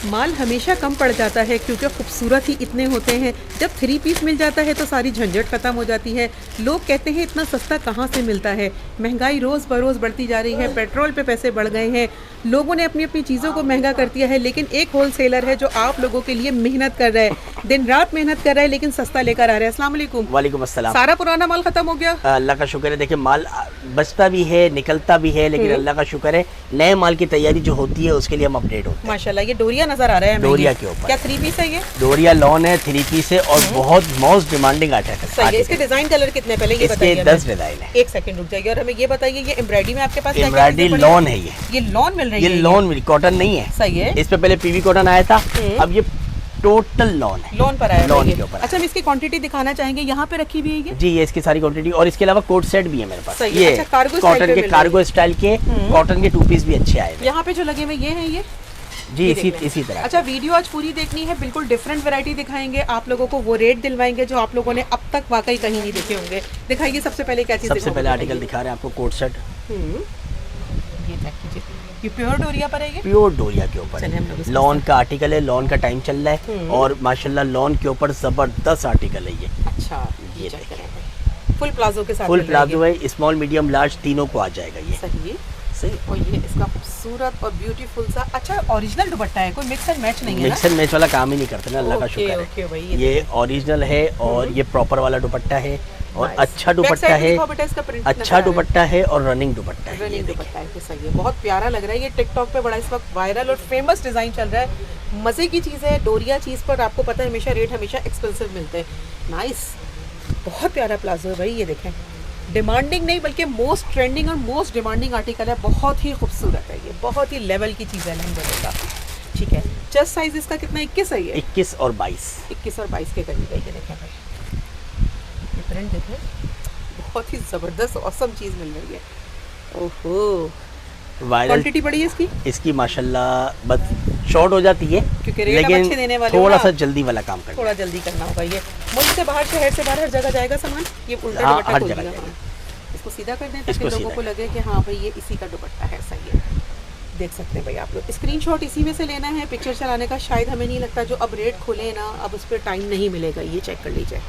माल हमेशा कम पड़ जाता है क्योंकि खूबसूरत ही इतने होते हैं। जब 3 पीस मिल जाता है तो सारी झंझट ख़त्म हो जाती है। लोग कहते हैं इतना सस्ता कहाँ से मिलता है। महंगाई रोज़ बरोज़ बढ़ती जा रही है, पेट्रोल पे पैसे बढ़ गए हैं, लोगों ने अपनी अपनी चीज़ों को महंगा कर दिया है। लेकिन एक होल सेलर है जो आप लोगों के लिए मेहनत कर रहा है, दिन रात मेहनत कर रहा है, लेकिन सस्ता लेकर आ रहा है। अस्सलाम वालेकुम। वालेकुम अस्सलाम। सारा पुराना माल ख़त्म हो गया? अल्लाह का शुक्र है। देखिए माल बचता भी है, निकलता भी है, लेकिन अल्लाह का शुक्र है नए माल की तैयारी जो होती है उसके लिए हम अपडेट होते हैं। माशाल्लाह। ये डोरिया नज़र आ रहा है, डोरिया के ऊपर क्या 3 पीस है? ये डोरिया लॉन है, 3 पीस है और बहुत मोस्ट डिमांडिंग आर्टिकल सही है। इसके डिजाइन कलर कितने पहले ये इसके बताइए? 10 डिजाइन है। एक सेकंड रुक जाइए और हमें ये बताइए, ये एम्ब्रॉयडरी में आपके पास क्या-क्या एम्ब्रॉयडरी चीजें लॉन पड़ी? है ये लॉन मिल रही ये है? लॉन कॉटन नहीं है। सही है। इस पे पहले पीवी कॉटन आया था, अब ये टोटल लॉन है। लोन पर आया लोन है ये। के ऊपर। अच्छा, हम इसकी क्वांटिटी दिखाना चाहेंगे, यहाँ पे रखी हुई है ये? जी, ये इसकी सारी क्वांटिटी और इसके अलावा कोट सेट भी है मेरे पास। सही है। ये अच्छा, कार्गो स्टाइल कॉटन पे के, मिल कार्गो स्टाइल के कॉटन के 2 पीस भी अच्छे आए हैं। यहाँ पे जो लगे हुए ये हैं ये? जी ये इसी तरह। अच्छा, वीडियो आज पूरी देखनी है, बिल्कुल डिफरेंट वैरायटी दिखाएंगे आप लोगों को, वो रेट दिलवाएंगे जो आप लोगों ने अब तक वाकई कहीं नहीं देखे होंगे। दिखाइए सबसे पहले क्या चीज़? सबसे पहले आर्टिकल दिखा रहे हैं आपको कोट सेट। ये चेक कीजिए, ये प्योर डोरिया पर है ये? प्योर डोरिया के ऊपर चलिए, हम लोग इसको लॉन का आर्टिकल है, लॉन का टाइम चल रहा है और माशाल्लाह लॉन के ऊपर जबरदस्त आर्टिकल है ये। अच्छा, ये चेक देखिए। करें, फुल प्लाजो के साथ फुल मिल रहा प्लाजो है, स्मॉल मीडियम लार्ज तीनों को आ जाएगा ये। सही है। सही। और ये इसका खूबसूरत और ब्यूटीफुल सा, अच्छा ओरिजिनल दुपट्टा है, कोई मिक्स एंड मैच नहीं है ना? मिक्स एंड मैच वाला काम ही नहीं करते ना, अल्लाह का ओके, शुक्र ओके भाई, है। ये ओरिजिनल है और ये प्रॉपर वाला दुपट्टा है और Nice. अच्छा Back दुपट्टा side में है, दिखाओ बेटा, इसका print नजर अच्छा आ रहा है। दुपट्टा है और रनिंग दुपट्टा है। ये रनिंग देखिए। दुपट्टा है तो सही है, बहुत प्यारा लग रहा है। ये टिकटॉक पे बड़ा इस वक्त वायरल और फेमस डिज़ाइन चल रहा है। मज़े की चीज़ है, डोरिया चीज़ पर आपको पता है हमेशा रेट हमेशा एक्सपेंसिव मिलते हैं। नाइस, बहुत प्यारा प्लाजो है भाई, ये देखें। डिमांडिंग नहीं बल्कि मोस्ट ट्रेंडिंग और मोस्ट डिमांडिंग आर्टिकल है, बहुत ही खूबसूरत है ये, बहुत ही लेवल की चीज़ है अल्हम्दुलिल्लाह। ठीक है, चेस्ट साइज इसका कितना? 21 है ये? 21 और 22। 21 और 22 के करीब है ये। देखें भाई, ये प्रिंट देखें, बहुत ही ज़बरदस्त औसम चीज़ मिल रही है। ओहो, वायरल क्वांटिटी बड़ी है इसकी? इसकी माशाल्लाह बस शॉर्ट हो जाती है, क्योंकि रेट अब अच्छे देने वाले हो थोड़ा ना। सा जल्दी वाला काम करना। थोड़ा जल्दी करना होगा। ये मुल्क से बाहर, शहर से बाहर, हर जगह जाएगा सामान। ये उल्टा हाँ, दुपट्टा हर खोल जगह दिया। जाएगा। हाँ, इसको सीधा कर दें ताकि इसको लोगों सीधा को लगे कि हाँ भाई ये इसी का दुपट्टा है। सही है, देख सकते हैं भाई आप लोग। स्क्रीनशॉट इसी में से लेना है, पिक्चर चलाने का शायद हमें नहीं लगता, जो अब रेट खुले ना अब उस पर टाइम नहीं मिलेगा। ये चेक कर लीजिए,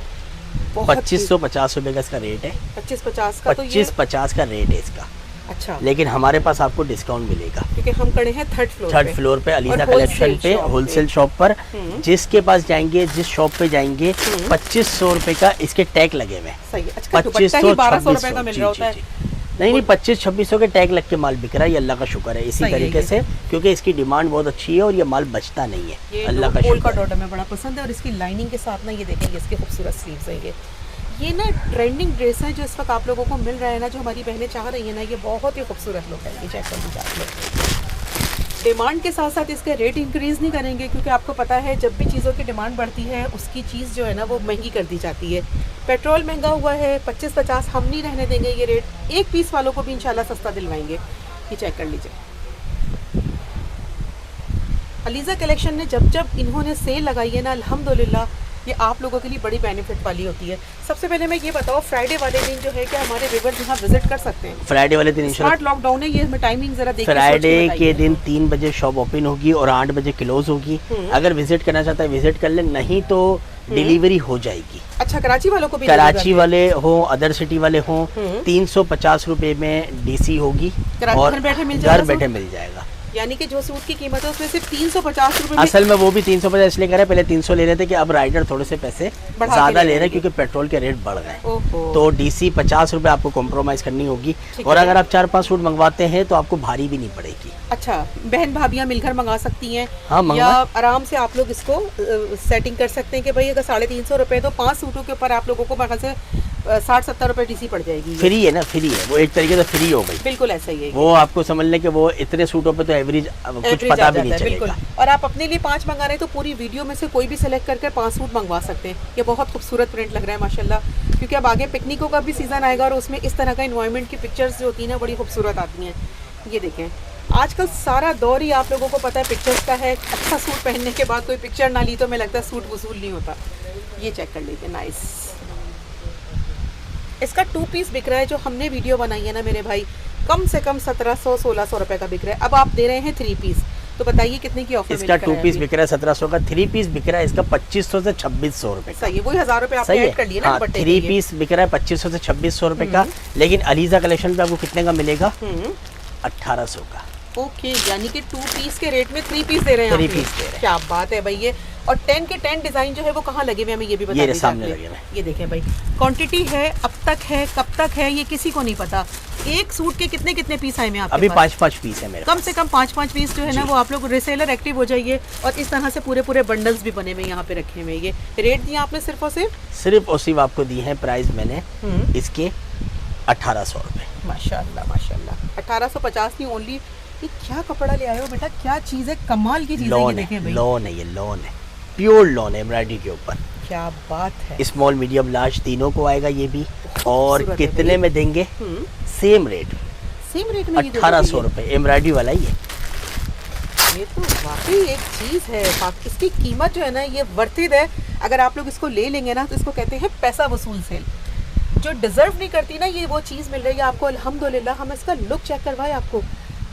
2550 रुपए का इसका रेट है। 25-50 का तो ये 2550 का रेट है इसका, अच्छा, लेकिन हमारे पास आपको डिस्काउंट मिलेगा। क्योंकि हम खड़े हैं थर्ड फ्लोर पे अलीजा और कलेक्शन पे, shop होलसेल शॉप पर। जिसके पास जाएंगे, जिस शॉप पे जाएंगे, 2500 रुपए का इसके टैग लगे हुए हैं। सही है। अच्छा, दुपट्टा ही 1200 रुपए का मिल रहा होता है? नहीं 25-2600 के टैग लग के माल बिक रहा है, ये अल्लाह का शुक्र है। इसी सही है तरीके ये। से, क्योंकि इसकी डिमांड बहुत अच्छी है और ये माल बचता नहीं है, ये अल्लाह का पोल का शुक्र है। डॉट हमें बड़ा पसंद है और इसकी लाइनिंग के साथ ना ये देखेंगे इसके खूबसूरत स्लीव्स हैं। ये ना ट्रेंडिंग ड्रेस है जो इस वक्त आप लोगों को मिल रहा है ना, जो हमारी बहनें चाह रही है ना, ये बहुत ही खूबसूरत लुक है। ये चेक कर लीजिए आप लोग। डिमांड के साथ साथ इसके रेट इंक्रीज़ नहीं करेंगे, क्योंकि आपको पता है जब भी चीज़ों की डिमांड बढ़ती है उसकी चीज़ जो है ना वो महंगी कर दी जाती है। पेट्रोल महंगा हुआ है, 25-50 हम नहीं रहने देंगे ये रेट। एक पीस वालों को भी इंशाल्लाह सस्ता दिलवाएंगे। ये चेक कर लीजिए। अलीजा कलेक्शन ने जब जब इन्होंने सेल लगाई है ना, अल्हम्दुलिल्लाह ये आप लोगों के लिए बड़ी बेनिफिट वाली होती है। सबसे पहले मैं ये बताओ, फ्राइडे वाले दिन जो है क्या हमारे व्यूअर्स यहाँ विजिट कर सकते हैं? फ्राइडे वाले दिन स्मार्ट लॉकडाउन है, ये हमें टाइमिंग जरा देखिए। फ्राइडे के दिन 3 बजे शॉप ओपन होगी और 8 बजे क्लोज होगी। अगर विजिट करना चाहता है विजिट कर ले, नहीं तो डिलीवरी हो जाएगी। अच्छा, कराची वालों को भी? कराची वाले हो, अदर सिटी वाले हो, 350 रुपए में डीसी होगी और घर बैठे मिल जाएगा। घर बैठे मिल जाएगा। यानी कि जो सूट की कीमत है उसमें सिर्फ 350 रुपए। असल में वो भी 350 इसलिए करे, पहले 300 ले रहे थे कि अब राइडर थोड़े से पैसे ज्यादा ले रहे हैं क्योंकि पेट्रोल के रेट बढ़ गए। तो डीसी 50 रुपए आपको कॉम्प्रोमाइज करनी होगी। और अगर आप 4-5 सूट मंगवाते हैं तो आपको भारी भी नहीं पड़ेगी। अच्छा, बहन भाभियां मिलकर मंगा सकती हैं? हाँ, या आराम से आप लोग इसको सेटिंग कर सकते हैं कि भाई अगर 350 रुपए तो 5 सूटों के ऊपर आप लोगों को मगर से 60-70 रुपए डीसी पड़ जाएगी। फ्री है ना, फ्री है वो, एक तरीके से फ्री हो गई। बिल्कुल ऐसा ही है वो आपको समझ लें कि वो इतने सूटों पे तो एवरेज कुछ पता भी नहीं चलेगा। और आप अपने लिए 5 मंगा रहे हैं तो पूरी वीडियो में से कोई भी सिलेक्ट करके 5 सूट मंगवा सकते हैं। ये बहुत खूबसूरत प्रिंट लग रहा है माशाल्लाह, क्योंकि अब आगे पिकनिकों का भी सीज़न आएगा और उसमें इस तरह का इन्वायरमेंट की पिक्चर्स जो होती हैं ना बड़ी खूबसूरत आती हैं। ये देखें, आजकल सारा दौर ही आप लोगों को पता है पिक्चर्स का है। अच्छा सूट पहनने के बाद कोई पिक्चर ना ली तो मैं लगता है सूट वसूल नहीं होता। ये चेक कर लीजिए, नाइस। इसका 2 पीस बिक रहा है, जो हमने वीडियो बनाई है ना मेरे भाई, कम से कम 1700-1600 रुपए का बिक रहा है। अब आप दे रहे हैं 3 पीस, तो बताइए कितने की ऑफर इसका 2 पीस बिक रहा है 1700 का, 3 पीस बिक रहा है इसका 2500 से 2600 रुपए का। सही है, वही 1000 रुपए आपने सही ऐड कर लिए ना है। दुपट्टे 3 के लिए। पीस बिक रहा है 2500 से 2600 रुपए का, लेकिन अलीजा कलेक्शन पे आपको कितने का मिलेगा? 1800 का। ओके, यानी कि 2 पीस के रेट में 3 पीस दे रहे हैं 3 आप पीस दे रहे हैं। क्या बात है भाई ये। और 10 के 10 डिजाइन जो है वो कहाँ लगे हुए हैं हमें ये भी बता ये दीजिए सामने आपने। लगे हुए हैं। ये देखें भाई, क्वांटिटी है, अब तक है, कब तक है, ये किसी को नहीं पता। एक सूट के कितने कितने पीस आए हैं आपके अभी पास? 5-5 पीस है मेरे कम से कम 5-5 पीस जो है ना जी। वो आप लोग रिसेलर एक्टिव हो जाइए। और इस तरह से पूरे पूरे बंडल्स भी बने हुए यहाँ पे रखे हुए। ये रेट दिया आपने सिर्फ और सिर्फ और सिर्फ आपको दी है प्राइस मैंने इसके 1800 रुपए। माशाल्लाह माशाल्लाह, 1850 नहीं ओनली। ये क्या कपड़ा ले आए हो बेटा, क्या चीज़ है, कमाल की चीज़ है। ये लॉन देखें है, भाई, लॉन है, ये लॉन है, प्योर लॉन है एम्ब्रॉयडरी के ऊपर। क्या बात है। स्मॉल मीडियम लार्ज तीनों को आएगा ये भी। और खूबसूरत है कितने भाई। में देंगे? सेम रेट, सेम रेट में ये दे 1800 दोगे रुपए एम्ब्रॉयडरी वाला ही है। ये तो वाकई एक चीज़ है। इसकी कीमत जो है ना ये वर्थित है। अगर आप लोग इसको ले लेंगे ना तो इसको कहते हैं पैसा वसूल सेल। जो डिजर्व नहीं करती ना ये वो चीज़ मिल रही है आपको अल्हम्दुलिल्लाह। हम इसका लुक चेक करवाए आपको,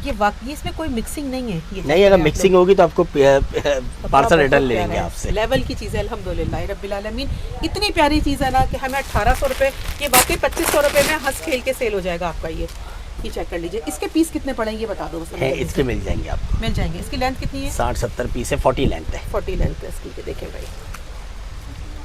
ये वाकई इसमें कोई मिक्सिंग नहीं है। ये नहीं, अगर मिक्सिंग होगी तो आपको पार्सल रिटर्न ले लेंगे आपसे। लेवल की चीज़ है अल्हम्दुलिल्लाह रब्बिल आलमीन। इतनी प्यारी चीज़ है ना कि हमें 1800 रुपये, ये वाकई 2500 रुपये में हंस खेल के सेल हो जाएगा आपका। ये चेक कर लीजिए। इसके पीस कितने पड़ेंगे ये बता दो बस। है इसके मिल जाएंगे आपको, मिल जाएंगे। इसकी लेंथ कितनी है? 60-70 पीस है, 40 लेंथ है। 40 लेंथ है इसकी। देखें भाई,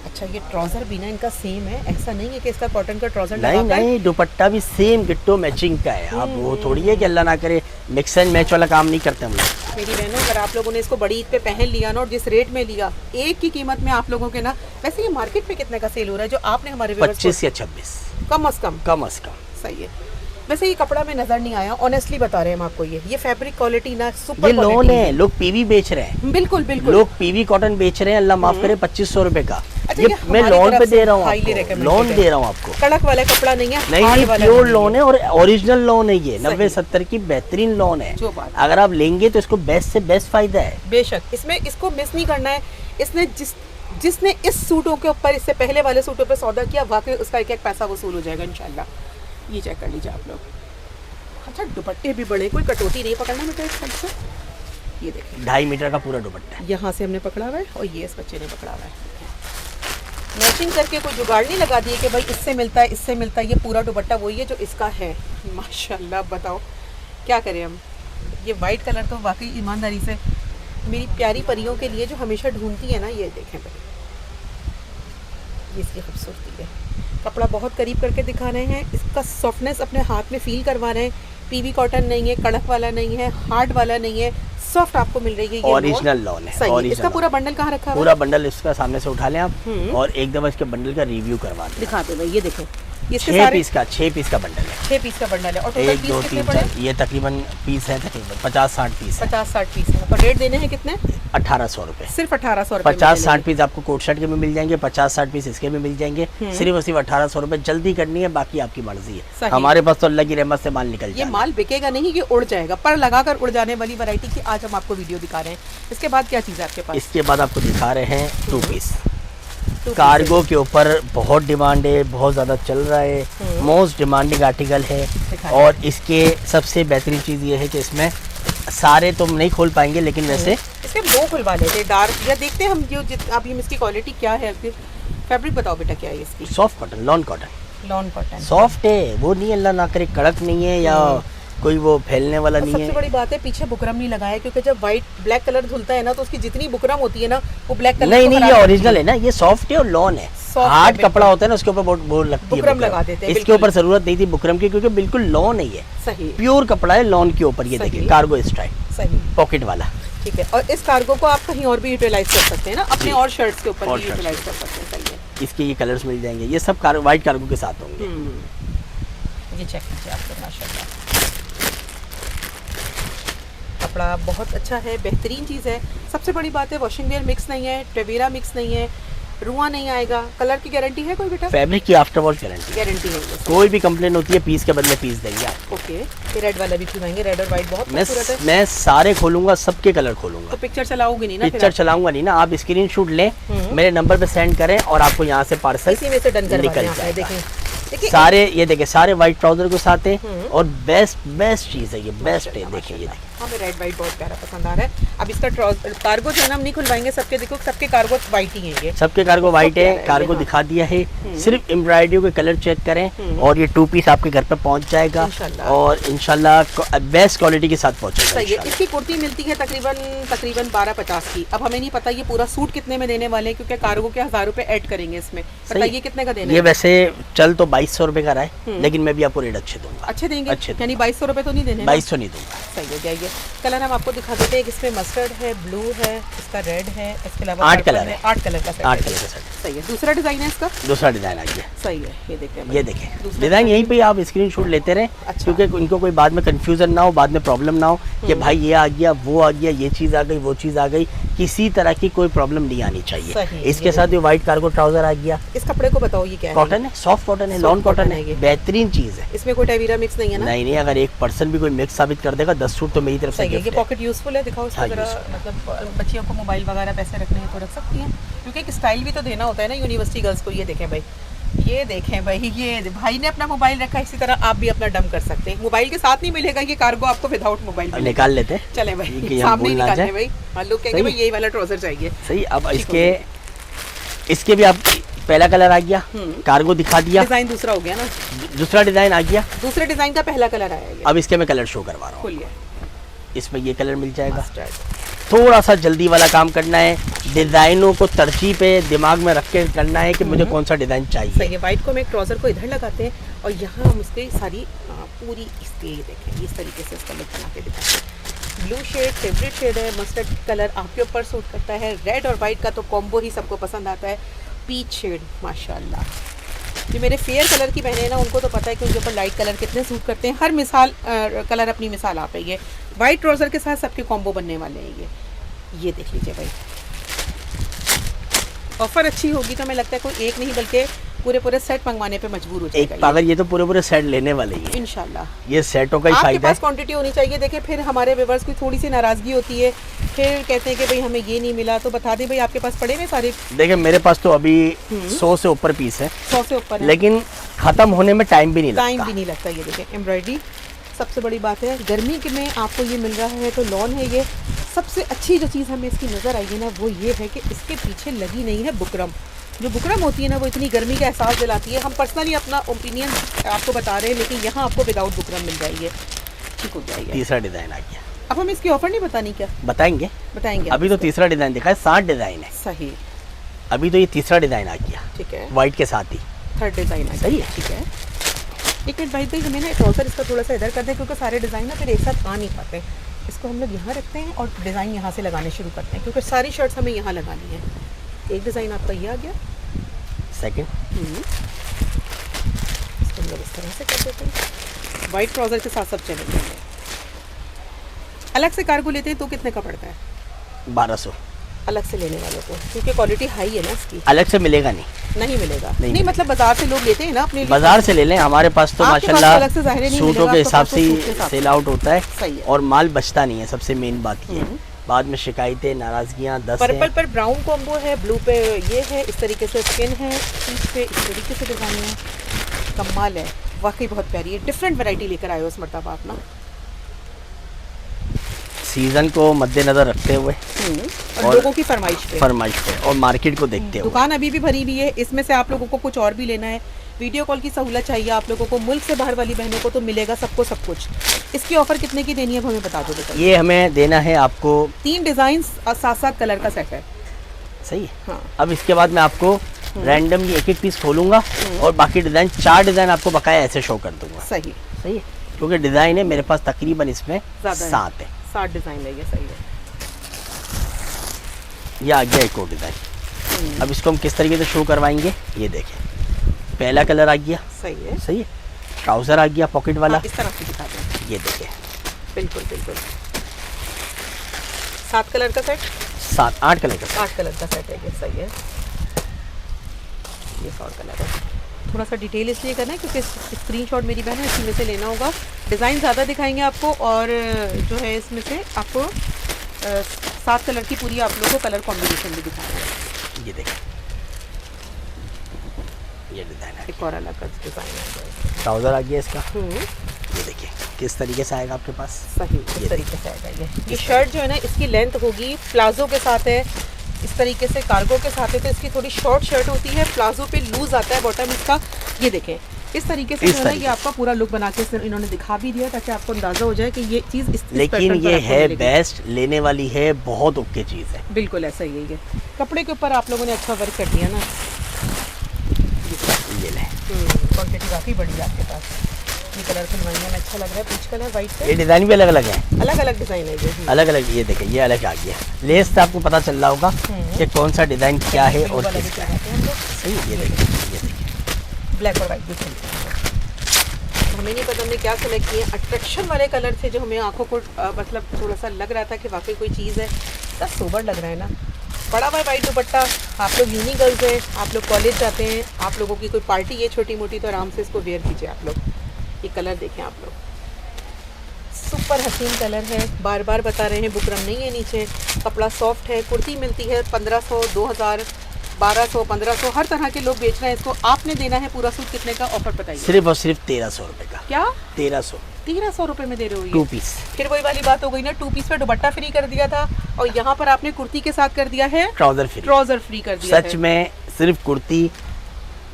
अच्छा ये ट्राउजर भी ना इनका सेम है, ऐसा नहीं है कि इसका कॉटन का ट्राउजर नहीं नहीं, दुपट्टा भी सेम डिट्टो मैचिंग का है। आप वो थोड़ी है कि अल्लाह ना करे मिक्स एंड मैच वाला काम नहीं करते हम लोग। मेरी बहनों, अगर आप लोगों ने इसको बड़ी ईद पे पहन लिया ना और जिस रेट में लिया, एक की कीमत में आप लोगों के ना, वैसे ये मार्केट में कितने का सेल हो रहा है जो आपने हमारे viewers 25 या 26 को- कम अज कम। कम अज कम। सही है। वैसे ये कपड़ा में नजर नहीं आया, ऑनेस्टली बता रहे हैं हम आपको। ये फैब्रिक क्वालिटी ना सुपर ये लोन है, लोग पीवी बेच रहे हैं। बिल्कुल बिल्कुल। लोग पीवी कॉटन बेच रहे हैं, अल्लाह माफ करे 2500 रुपए का। अच्छा, ये ये मैं हमारी लोन तरफ पे से दे रहा हूँ highly आपको, recommended लोन है। दे रहा हूँ आपको। कड़क वाला कपड़ा नहीं है, नहीं hard नहीं, वाला प्योर नहीं लोन है और ओरिजिनल लोन है ये। 90-70 की बेहतरीन लोन है। जो बात अगर आप लेंगे तो इसको बेस्ट से बेस्ट फायदा है। बेशक इसमें इसको मिस नहीं करना है। इसने जिसने इस सूटों के ऊपर, इससे पहले वाले सूटों पर सौदा किया, वाकई उसका एक एक पैसा वसूल हो जाएगा इंशाल्लाह। ये चेक कर लीजिए आप लोग। अच्छा दुपट्टे भी बड़े, कोई कटौती नहीं पकड़ना बेटा इस साइड से। ये देखिए 2.5 मीटर का पूरा दुपट्टा है। यहाँ से हमने पकड़ा हुआ है और ये इस बच्चे ने पकड़ा हुआ है। मैचिंग करके कोई जुगाड़ नहीं लगा दिए कि भाई इससे मिलता है इससे मिलता है। ये पूरा दुपट्टा वही है जो इसका है। माशाल्लाह, बताओ क्या करें हम। ये वाइट कलर तो वाकई ईमानदारी से मेरी प्यारी परियों के लिए जो हमेशा ढूंढती है ना। ये देखें भाई, ये इसकी खूबसूरती है। कपड़ा बहुत करीब करके दिखा रहे हैं, इसका सॉफ्टनेस अपने हाथ में फील करवा रहे हैं। पीवी कॉटन नहीं है, कड़क वाला नहीं है, हार्ड वाला नहीं है, सॉफ्ट आपको मिल रही है। ये ओरिजिनल लोन है। सही है। original इसका पूरा बंडल कहाँ रखा हुआ है? पूरा बंडल इसका सामने से उठा लें आप और एक दफा इसके बंडल का रिव्यू करवा दें। दिखाते भाई, ये देखें इसके 6 सारे पीस का बंडल है। 6 पीस का बंडल है। और टोटल 1 2 पीस कितने 3 पड़े? 4 ये तकरीबन पीस है, तकरीबन 50-60 पीस है। 50-60 पीस है। और रेट देने हैं कितने? 1800 रुपए। सिर्फ 1800 रुपए। 50-60 पीस आपको कोट शर्ट के में मिल जाएंगे, 50-60 पीस इसके में मिल जाएंगे। सिर्फ और सिर्फ 1800 रुपए। जल्दी करनी है, बाकी आपकी मर्जी है। सही। हमारे पास तो अल्लाह की रहमत से माल निकल ये जाए। माल बिकेगा नहीं, ये उड़ जाएगा। पर लगाकर उड़ जाने वाली वैरायटी की आज हम आपको वीडियो दिखा रहे हैं। इसके बाद क्या चीज़ है आपके पास? इसके बाद आपको दिखा रहे हैं 2 पीस। Two कार्गो के ऊपर बहुत डिमांड है, बहुत ज़्यादा चल रहा है, मोस्ट डिमांडिंग आर्टिकल है। दिखाएं। और इसके सबसे बेहतरीन चीज़ ये है कि इसमें सारे तुम नहीं खोल पाएंगे, लेकिन वैसे इसके हम 2 खुलवा लेते हैं डार्क, या देखते हैं हम जो अभी हम इसकी क्वालिटी क्या है। फैब्रिक बताओ बेटा क्या है इसकी? Soft cotton, lawn cotton. Lawn cotton soft है, वो नहीं अल्लाह ना करे कड़क नहीं है या कोई वो फैलने वाला नहीं सबसे है। बड़ी बात है पीछे बुकरम नहीं लगाया, क्योंकि जब व्हाइट ब्लैक कलर धुलता है ना तो उसकी जितनी बुकरम होती है ना वो ब्लैक कलर नहीं नहीं, ये ओरिजिनल है ना, ये सॉफ्ट है और लॉन है। Soft हार्ड है, कपड़ा होता है ना उसके ऊपर बहुत लगती है बुकरम लगा देते हैं, इसके बिल्कुल। ऊपर जरूरत नहीं थी बुकरम की, क्योंकि बिल्कुल लॉन है ये। सही प्योर कपड़ा है लॉन के ऊपर। ये सही। देखिए कार्गो स्टाइल सही पॉकेट वाला। ठीक है। और इस कार्गो को आप कहीं और भी यूटिलाइज कर सकते हैं ना, अपने जी। और शर्ट्स के ऊपर और भी shirts यूटिलाइज कर सकते हैं। सही है। इसके ये कलर्स मिल जाएंगे, ये सब वाइट कार्गो के साथ होंगे। ये चेक कीजिए आपको, माशाल्लाह कपड़ा बहुत अच्छा है, बेहतरीन चीज़ है। सबसे बड़ी बात है वॉशिंग वेयर मिक्स नहीं है, टवेरा मिक्स नहीं है, रुआ नहीं आएगा। कलर की गारंटी है कोई बेटा? फैब्रिक की आफ्टर वॉश गारंटी। गारंटी है ये। कोई भी कंप्लेन होती है पीस के बदले पीस देंगे आप। ओके, ये रेड वाला भी खिलवाएंगे, रेड और वाइट बहुत खूबसूरत है। मैं सारे खोलूंगा, सबके कलर खोलूंगा। तो पिक्चर चलाओगे नहीं ना? फिर पिक्चर चलाऊंगा नहीं ना, आप स्क्रीनशॉट लें, मेरे नंबर पे सेंड करें और आपको यहाँ से पार्सल इसी में से डन करवा निकल दें। आपने जाएगा। देखें देखिए सारे ये देखिए सारे वाइट ट्राउजर के साथ हैं और बेस्ट चीज़ है ये, बेस्ट है। देखिए ये देखिए हमें रेड वाइट बहुत प्यारा पसंद आ रहा है। अब इसका कार्गो जो है ना हम नहीं खुलवाएंगे, सबके देखो सबके कार्गो वाइट ही है ये, सबके कार्गो वाइट है। कार्गो हाँ। दिखा दिया है, सिर्फ एम्ब्रॉयडरी के कलर चेक करें और ये 2 पीस आपके घर पे पहुंच जाएगा और इंशाल्लाह बेस्ट क्वालिटी के साथ पहुंचेगा। सही है। इसकी कुर्ती मिलती है तकरीबन 1250 की। अब हमें नहीं पता ये पूरा सूट कितने में देने वाले हैं, क्योंकि कार्गो के 1000 रुपए ऐड करेंगे इसमें। बताइए कितने का देना ये है? वैसे चल तो 2200 रुपए का रहा है, लेकिन मैं भी आपको रेट अच्छे दूंगा। अच्छे देंगे? अच्छे यानी 2200 रुपए तो नहीं देने? 2200 नहीं दूंगा। सही हो जाएगी। कलर हम आपको दिखा देते हैं, इसमें मस्टर्ड है, ब्लू है, इसका रेड है, इसके अलावा 8 कलर है। 8 कलर का सेट। 8 कलर का सेट। सही है। दूसरा डिजाइन है इसका? दूसरा डिजाइन आ गया। सही है। ये देखिए, ये देखें डिजाइन, यहीं पे आप स्क्रीनशॉट लेते रहें। अच्छा। क्योंकि उनको कोई बाद में कंफ्यूजन ना हो, बाद में प्रॉब्लम ना हो कि भाई ये आ गया, वो आ गया, ये चीज़ आ गई, वो चीज़ आ गई, किसी तरह की कोई प्रॉब्लम नहीं आनी चाहिए। इसके साथ ये व्हाइट कार्गो ट्राउजर आ गया। इस कपड़े को बताओ ये क्या है? कॉटन है, सॉफ्ट कॉटन है, लॉन कॉटन है, बेहतरीन चीज़ है। इसमें कोई टेवीरा मिक्स नहीं है ना? नहीं, अगर 1% भी कोई मिक्स साबित कर देगा 10 सूट तो मेरी तरफ से सही है। गिफ्ट ये है। पॉकेट यूजफुल है, दिखाओ इसको हाँ, जरा। मतलब बच्चियों को मोबाइल वगैरह पैसे रखने हैं तो रख सकती हैं, क्योंकि एक स्टाइल भी तो देना होता है ना यूनिवर्सिटी गर्ल्स को। ये देखें भाई, ये देखें भाई, ये भाई ने अपना मोबाइल रखा है, इसी तरह आप भी अपना डम कर सकते हैं। मोबाइल के साथ नहीं मिलेगा ये कार्गो, आपको विदाउट मोबाइल निकाल लेते हैं। चले भाई, कि हम सामने भूल ना निकालने जाए। भाई। हाँ, लोग कहेंगे भाई यही वाला ट्राउजर चाहिए। सही। अब इसके भी आप पहला कलर आ गया, कार्गो दिखा दिया। डिजाइन दूसरा हो गया ना? दूसरा डिजाइन आ गया। दूसरे डिजाइन का पहला कलर आया है। अब इसके मैं कलर शो करवा रहा हूँ। खोलिए। इसमें ये कलर मिल जाएगा। थोड़ा सा जल्दी वाला काम करना है, डिजाइनों को तरजीह पे दिमाग में रख के करना है कि मुझे कौन सा डिजाइन चाहिए। सही है। व्हाइट को हम एक ट्राउजर को इधर लगाते हैं और यहाँ हम उसकी सारी पूरी इसके ये देखें, इस तरीके से इसका लुक बना के दिखाते हैं। ब्लू शेड फेवरेट शेड है, मस्टर्ड कलर आपके ऊपर सूट करता है, रेड और वाइट का तो कॉम्बो ही सबको पसंद आता है। पीच शेड माशाल्लाह, जो मेरे फेयर कलर की बहनें हैं ना, उनको तो पता है कि उनके ऊपर लाइट कलर कितने सूट करते हैं। हर मिसाल कलर अपनी मिसाल आप है। ये वाइट ट्राउज़र के साथ सबके कॉम्बो बनने वाले हैं। ये देख लीजिए भाई, ऑफर अच्छी होगी तो हमें लगता है कोई एक नहीं बल्कि पूरे सेट मंगवाने पे मजबूर हो जाएगा। अगर ये तो पूरे सेट लेने वाले ही हैं इंशाल्लाह। ये सेटों का ही आपके फायदा पास है। क्वांटिटी होनी चाहिए। देखिए फिर हमारे व्यूअर्स की थोड़ी सी नाराज़गी होती है, फिर कहते हैं कि भाई हमें ये नहीं मिला। तो बता दें भाई, आपके पास पड़े हुए सारे? देखिए मेरे पास तो अभी 100 से ऊपर पीस है। 100 से ऊपर है। लेकिन खत्म होने में टाइम भी नहीं लगता। टाइम भी नहीं लगता। ये देखिए एम्ब्रॉयडरी सबसे बड़ी बात है। गर्मी के में आपको ये मिल रहा है तो लॉन है। ये सबसे अच्छी जो चीज़ हमें इसकी नज़र आई है ना, वो ये है कि इसके पीछे लगी नहीं है बुकरम। जो बुकरम होती है ना, वो इतनी गर्मी का एहसास दिलाती है। हम पर्सनली अपना ओपिनियन आपको बता रहे हैं, लेकिन यहाँ आपको विदाउट बुकरम मिल जाएगी, ठीक हो जाएगी। तीसरा डिजाइन आ गया। अब हम इसकी ऑफर नहीं बतानी क्या? बताएंगे। अभी तो तीसरा डिजाइन दिखा है, 60 डिजाइन है। सही। अभी तो ये तीसरा डिजाइन आ गया, ठीक है, व्हाइट के साथ ही। थर्ड डिजाइन आ सही है। ठीक है। एक मिनट भाई, हमें ना ट्राउजर इसका थोड़ा सा इधर कर दें, क्योंकि सारे डिज़ाइन ना फिर एक साथ आ नहीं पाते। इसको हम लोग यहाँ रखते हैं और डिज़ाइन यहाँ से लगाने शुरू करते हैं, क्योंकि सारी शर्ट्स हमें यहाँ लगानी है। एक डिज़ाइन आपका ये आ गया। सेकंड इसको हम लोग इस तरह से कर देते हैं। वाइट ट्राउजर के साथ सब चले जाएंगे। अलग से कार्गो लेते हैं तो कितने का पड़ता है? 1200 अलग से लेने वालों को, क्योंकि क्वालिटी हाई है ना इसकी। अलग से मिलेगा नहीं मिलेगा। नहीं मतलब बाजार से लोग लेते हैं ना अपने लिए। बाजार से ले लें, हमारे पास तो आपके पास माशाल्लाह अलग से ज़ाहिर नहीं सूटों मिलेगा, के आपके हिसाब पास से तो सूट के हिसाब सेल आउट होता है। सही है। और माल बचता नहीं है, सबसे मेन बात ये है। बाद में शिकायतें, नाराजगियाँ 10 पर्पल पर ब्राउन कॉम्बो है, ब्लू पे ये है, इस तरीके से स्किन है, पीच पे इस तरीके से डिज़ाइन है। कमाल है, वाकई बहुत प्यारी है। डिफरेंट वैरायटी लेकर आए हो इस मरतबा आप ना। सीजन को मद्देनजर रखते हुए और लोगों की फरमाइश पे और मार्केट को देखते हुए। दुकान अभी भी भरी हुई है। इसमें से आप लोगों को कुछ और भी लेना है, वीडियो कॉल की सहूलत चाहिए आप लोगों को, मुल्क से बाहर वाली बहनों को तो मिलेगा सबको सब कुछ। इसकी ऑफर कितने की देनी है हमें बता दो बेटा। ये हमें देना है आपको 3 डिज़ाइन और 7-7 कलर का सेट है। सही है। हाँ। अब इसके बाद मैं आपको रैंडमली एक पीस खोलूंगा और बाकी डिज़ाइन 4 डिज़ाइन आपको बकाया ऐसे शो कर दूंगा। सही है, क्योंकि डिज़ाइन है मेरे पास तकरीबन इसमें 7 है। 7 डिज़ाइन लेंगे। सही है। ये आ गया एक और डिज़ाइन। अब इसको हम किस तरीके से शो करवाएंगे, ये देखें। पहला कलर आ गया। सही है। ट्राउज़र आ गया पॉकेट वाला। इस तरह से दिखा दें। ये देखें, बिल्कुल 7 कलर का सेट। 8 कलर का 8 कलर का सेट है ये। सही है। ये 100 कलर है। थोड़ा सा डिटेल इसलिए करना है क्योंकि स्क्रीनशॉट मेरी बहन है, इसी में से लेना होगा। डिज़ाइन ज़्यादा दिखाएंगे आपको और जो है इसमें से आपको 7 कलर की पूरी आप लोगों को कलर कॉम्बिनेशन भी दिखाएंगे। ये देखें, ये डिज़ाइन है। एक और अलग का डिज़ाइन है। ट्राउज़र आ गया इसका। ये देखिए किस तरीके से आएगा आपके पास। सही, इस तरीके से आएगा ये शर्ट जो है ना, इसकी लेंथ होगी प्लाजो के साथ है, इस तरीके से कार्गो के साथ है, तो इसकी थोड़ी शॉर्ट शर्ट होती है, प्लाजो पे लूज आता है बॉटम इसका। ये देखें इस तरीके से जो है ना, ये आपका पूरा लुक बना के इन्होंने दिखा भी दिया ताकि आपको अंदाजा हो जाए कि ये चीज़ इस लेकिन ये है बेस्ट, लेने वाली है, बहुत ओके चीज़ है। बिल्कुल ऐसा ही है। ये कपड़े के ऊपर आप लोगों ने अच्छा वर्क कर दिया ना। ये ले क्वांटिटी काफ़ी बड़ी है आपके पास। ये कलर फिलवाइया में अच्छा लग रहा है, पीच कलर वाइट से। ये डिज़ाइन भी अलग अलग है, अलग अलग डिज़ाइन है ये, अलग अलग। ये देखें ये अलग आ गया, लेस से आपको पता चल रहा होगा कि कौन सा डिज़ाइन क्या है और किसका है। सही, ये देखिए ब्लैक और वाइट भी चलते हैं। हमें नहीं पता हमने क्या सेलेक्ट किए, अट्रैक्शन वाले कलर थे जो हमें आंखों को मतलब थोड़ा सा लग रहा था कि वाकई कोई चीज़ है। सब सोबर लग रहा है ना। बड़ा हुआ वाइट दुपट्टा, आप लोग यूनी गर्ल्स हैं, आप लोग कॉलेज जाते हैं, आप लोगों की कोई पार्टी है छोटी मोटी, तो आराम से इसको वेयर कीजिए आप लोग। ये कलर देखें आप लोग, सुपर हसीन कलर है, बार बार बता रहे हैं, बुकरम नहीं है नीचे, कपड़ा सॉफ्ट है, कुर्ती मिलती है 1500, 2000, 1200, 1500, हर तरह के लोग बेच रहे हैं इसको। आपने देना है पूरा सूट कितने का, ऑफर बताइए। सिर्फ और सिर्फ 1300 रुपये का। क्या 1300 रुपये में दे रहे हो ये? 2 पीस। फिर वही वाली बात हो गई ना, 2 पीस पे दुपट्टा फ्री कर दिया था और यहाँ पर आपने कुर्ती के साथ कर दिया है ट्राउजर फ्री कर दिया सच में सिर्फ कुर्ती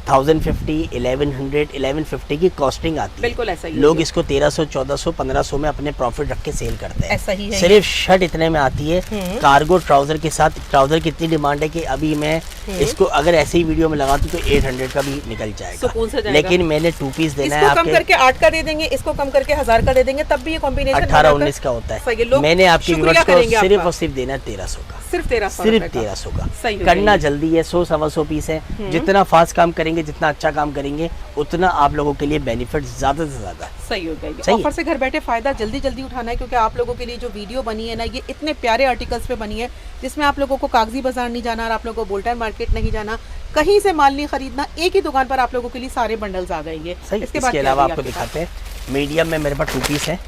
1050, 1100, 1150 की कॉस्टिंग आती है। बिल्कुल ऐसा ही है। लोग इसको 1300, 1400, 1500 में अपने प्रॉफिट रख के सेल करते हैं। ऐसा ही है। सिर्फ शर्ट इतने में आती है, कार्गो ट्राउजर के साथ। ट्राउजर की इतनी डिमांड है कि अभी मैं इसको अगर ऐसे ही वीडियो में लगा दूं तो 800 का भी निकल जाएगा, लेकिन मैंने 2 पीस देना है। कम करके 8 का दे देंगे, इसको कम करके 1000 का दे देंगे, तब भी ये कॉम्बिनेशन 18-19 का होता है। मैंने आपकी व्यूअर्स को सिर्फ और सिर्फ देना है 1300 का, सिर्फ 1300 का। करना जल्दी है, 100-125 पीस है। जितना फास्ट काम करेंगे, जितना अच्छा काम करेंगे, उतना आप लोगों के लिए बेनिफिट ज्यादा से ज्यादा सही हो जाएगा। ऑफर से घर बैठे फायदा जल्दी जल्दी उठाना है, क्योंकि आप लोगों के लिए जो वीडियो बनी है ना, ये इतने प्यारे आर्टिकल्स पे बनी है जिसमें आप लोगों को कागजी बाजार नहीं जाना और आप लोगों को बोल्टन मार्केट नहीं जाना, कहीं से माल नहीं खरीदना, एक ही दुकान पर आप लोगों के लिए सारे बंडल्स आ जाएंगे। इसके अलावा आपको दिखाते हैं, मीडियम में मेरे पास 2 पीस है,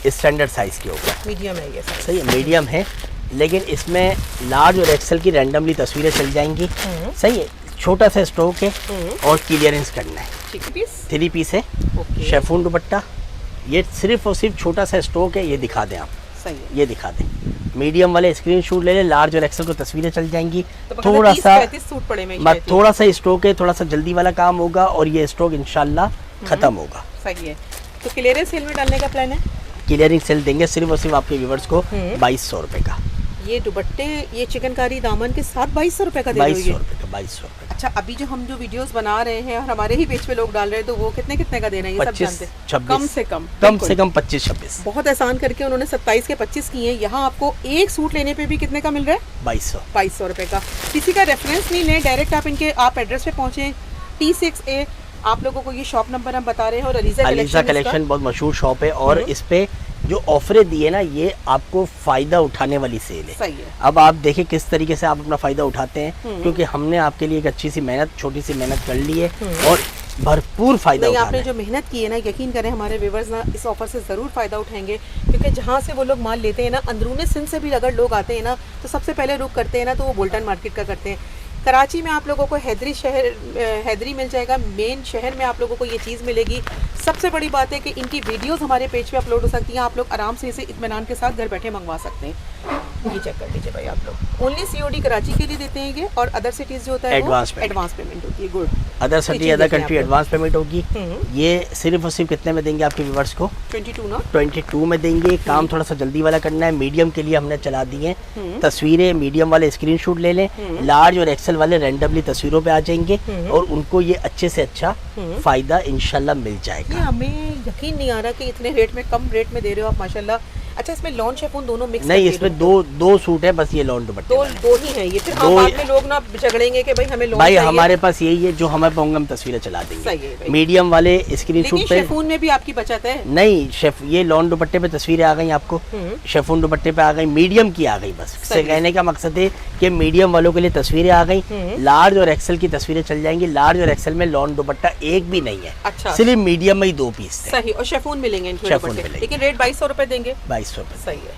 स्टैंडर्ड साइज के ऊपर। मीडियम है ये, सही है, मीडियम है, लेकिन इसमें लार्ज और एक्सेल की रैंडमली तस्वीरें चल जाएंगी। सही है, छोटा सा स्टॉक है और क्लियरेंस करना है। 3 पीस है, शेफून दुपट्टा। ये सिर्फ और सिर्फ छोटा सा स्टॉक है, ये दिखा दें आप। सही है, ये दिखा दें। मीडियम वाले स्क्रीनशॉट ले लें, लार्ज और एक्सेल को तस्वीरें चल जाएंगी। तो थोड़ा सा सूट पड़े में थोड़ा सा स्टॉक है, थोड़ा सा जल्दी वाला काम होगा और ये स्टॉक इंशाल्लाह खत्म होगा। सही है। तो क्लियरेंस सेल में डालने का प्लान है? क्लियरिंग सेल देंगे सिर्फ और सिर्फ आपके व्यूवर्स को 2200 रुपए का। ये दुपट्टे, ये चिकनकारी दामन के साथ 2200 रुपए का दे रहे हो? 2200 रुपए का, 2200 रुपए। अच्छा, अभी जो हम जो वीडियोस बना रहे हैं और हमारे ही पेज पे लोग डाल रहे हैं, तो वो कितने कितने का दे रहे हैं ये सब जानते हैं? 25-26, कम से कम 25-26। बहुत आसान करके उन्होंने 27 के 25 किए हैं। यहाँ आपको एक सूट लेने पे भी कितने का मिल रहा है? 2200 रुपए का। किसी का रेफरेंस नहीं लें, डायरेक्ट आप इनके एड्रेस पे पहुंचे, T6A। आप लोगों को ये शॉप नंबर हम बता रहे हैं और अलीजा कलेक्शन बहुत मशहूर शॉप है और इस पे जो ऑफरें दिए ना, ये आपको फायदा उठाने वाली सेल है। सही है। अब आप देखिए किस तरीके से आप अपना फायदा उठाते हैं, क्योंकि हमने आपके लिए एक अच्छी सी मेहनत, छोटी सी मेहनत कर ली है और भरपूर फायदा उठाना है। आपने जो मेहनत की है ना, यकीन करें हमारे व्यूअर्स ना इस ऑफर से ज़रूर फ़ायदा उठाएंगे, क्योंकि जहाँ से वो लोग माल लेते हैं ना, अंदरूनी सिंध से भी अगर लोग आते हैं ना, तो सबसे पहले रुक करते हैं ना, तो वो बोल्टन मार्केट का करते हैं। कराची में आप लोगों को हैदरी मिल जाएगा, मेन शहर में आप लोगों को ये चीज़ मिलेगी। सबसे बड़ी बात है कि इनकी वीडियोस हमारे पेज पे अपलोड हो सकती हैं, आप लोग आराम से इसे इत्मीनान के साथ घर बैठे मंगवा सकते हैं। ये चेक कर लीजिए भाई, आप लोग ओनली COD कराची के लिए देते हैं ये, और अदर सिटीज़ जो होता है एडवांस पेमेंट होती है। Good, other city other country advance payment होगी। ये सिर्फ और सिर्फ कितने में देंगे आपके व्यूअर्स को? 22 ना, 22 में देंगे। काम थोड़ा सा जल्दी वाला करना है, मीडियम के लिए हमने चला दिए तस्वीरें। मीडियम वाले स्क्रीनशॉट ले लें, लार्ज और एक्सेल वाले रैंडमली तस्वीरों पे आ जाएंगे और उनको ये अच्छे से अच्छा फायदा इंशाल्लाह मिल जाएगा। ये हमें यकीन नहीं आ रहा कि इतने रेट में, कम रेट में दे रहे हो आप, माशाल्लाह। अच्छा, इसमें लॉन शेफून दोनों मिक्स नहीं, इसमें दो सूट है बस, ये लॉन दुपट्टे दो ही है ये। फिर हम बाद में लोग ना झगड़ेंगे कि भाई हमें लॉन भाई हमारे पास यही है, जो हमें पाऊंगा हम तस्वीरें चला देंगे। सही है भाई। मीडियम वाले स्क्रीनशॉट पे शेफून में भी आपकी बचत है? नहीं शेफ, ये लॉन दुपट्टे पे तस्वीरें आ गई आपको, शेफून दुपट्टे पे आ गई, मीडियम की आ गई। बस से कहने का मकसद है कि मीडियम वालों के लिए तस्वीरें आ गई, लार्ज और एक्सेल की तस्वीरें चल जाएंगी। लार्ज और एक्सेल में लॉन दुपट्टा एक भी नहीं है। अच्छा, सिर्फ मीडियम में ही 2 पीस थे। सही, और शेफून मिलेंगे इनके दुपट्टे, लेकिन रेट 2200 रुपए देंगे। 2200 रुपए। सही है,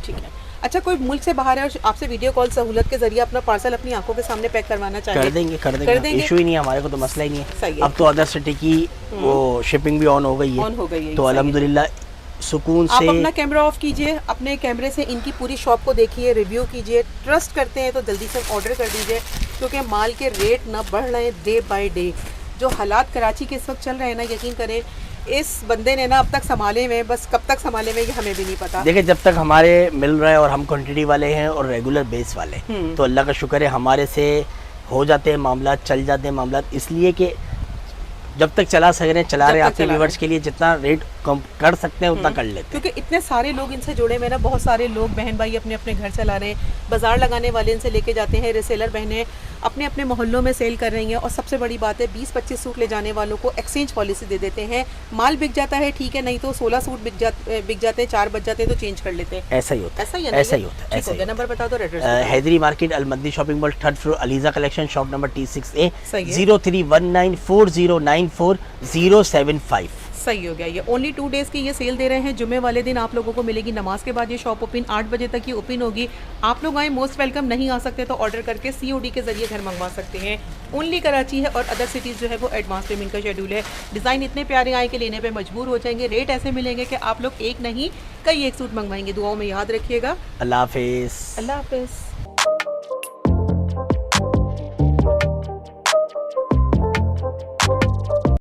ठीक है। अच्छा, कोई मुल्क से बाहर है और आपसे वीडियो कॉल सहूलत के जरिए अपना पार्सल अपनी आंखों के सामने पैक करवाना चाहिए, कर देंगे इशू ही नहीं है, हमारे को तो मसला ही नहीं सही है। है। अब तो अदर सिटी की वो शिपिंग भी ऑन हो गई है, तो सही है। अल्हम्दुलिल्लाह सुकून आप से। अपना कैमरा ऑफ कीजिए, अपने कैमरे से इनकी पूरी शॉप को देखिए, रिव्यू कीजिए, ट्रस्ट करते हैं तो जल्दी से ऑर्डर कर दीजिए, क्योंकि माल के रेट ना बढ़ रहे हैं डे बाय डे। जो हालात कराची के इस वक्त चल रहे हैं ना, यकीन करें इस बंदे ने ना अब तक संभाले हुए, बस कब तक संभाले हुए ये हमें भी नहीं पता। देखिए जब तक हमारे मिल रहे हैं और हम क्वांटिटी वाले हैं और रेगुलर बेस वाले, तो अल्लाह का शुक्र है हमारे से हो जाते हैं मामला, चल जाते हैं मामला, इसलिए कि जब तक चला सक रहे हैं चला रहे हैं, आपके व्यूवर्स के लिए जितना रेट कम कर सकते हैं उतना कर लेते हैं। क्योंकि इतने सारे लोग इनसे जुड़े हुए ना, बहुत सारे लोग बहन भाई अपने अपने घर चला रहे हैं, बाजार लगाने वाले इनसे लेके जाते हैं, रिसेलर बहनें अपने अपने मोहल्लों में सेल कर रही हैं। और सबसे बड़ी बात है 20-25 सूट ले जाने वालों को एक्सचेंज पॉलिसी दे देते हैं। माल बिक जाता है ठीक है, नहीं तो 16 सूट बिक जाते हैं, 4 बच जाते हैं तो चेंज कर लेते हैं। ऐसा ही होता है, ऐसा ही ऐसा ही होता है, ऐसा ही। नंबर बता दो, हैदरी मार्केट अलमदी shopping mall 3rd floor, Aliza collection, shop number T6A, सही है। 0319409407 सही हो गया। ये ओनली 2 डेज़ की ये सेल दे रहे हैं। जुमे वाले दिन आप लोगों को मिलेगी, नमाज के बाद ये शॉप ओपन 8 बजे तक ये ओपन होगी। आप लोग आए, मोस्ट वेलकम। नहीं आ सकते तो ऑर्डर करके COD के जरिए घर मंगवा सकते हैं। ओनली कराची है और अदर सिटीज़ जो है वो एडवांस पेमेंट का शेड्यूल है। डिज़ाइन इतने प्यारे आए कि लेने पे मजबूर हो जाएंगे। रेट ऐसे मिलेंगे कि आप लोग एक नहीं कई एक सूट मंगवाएंगे। दुआओं में याद रखिएगा। अल्लाह हाफिज़। अल्लाह हाफिज़।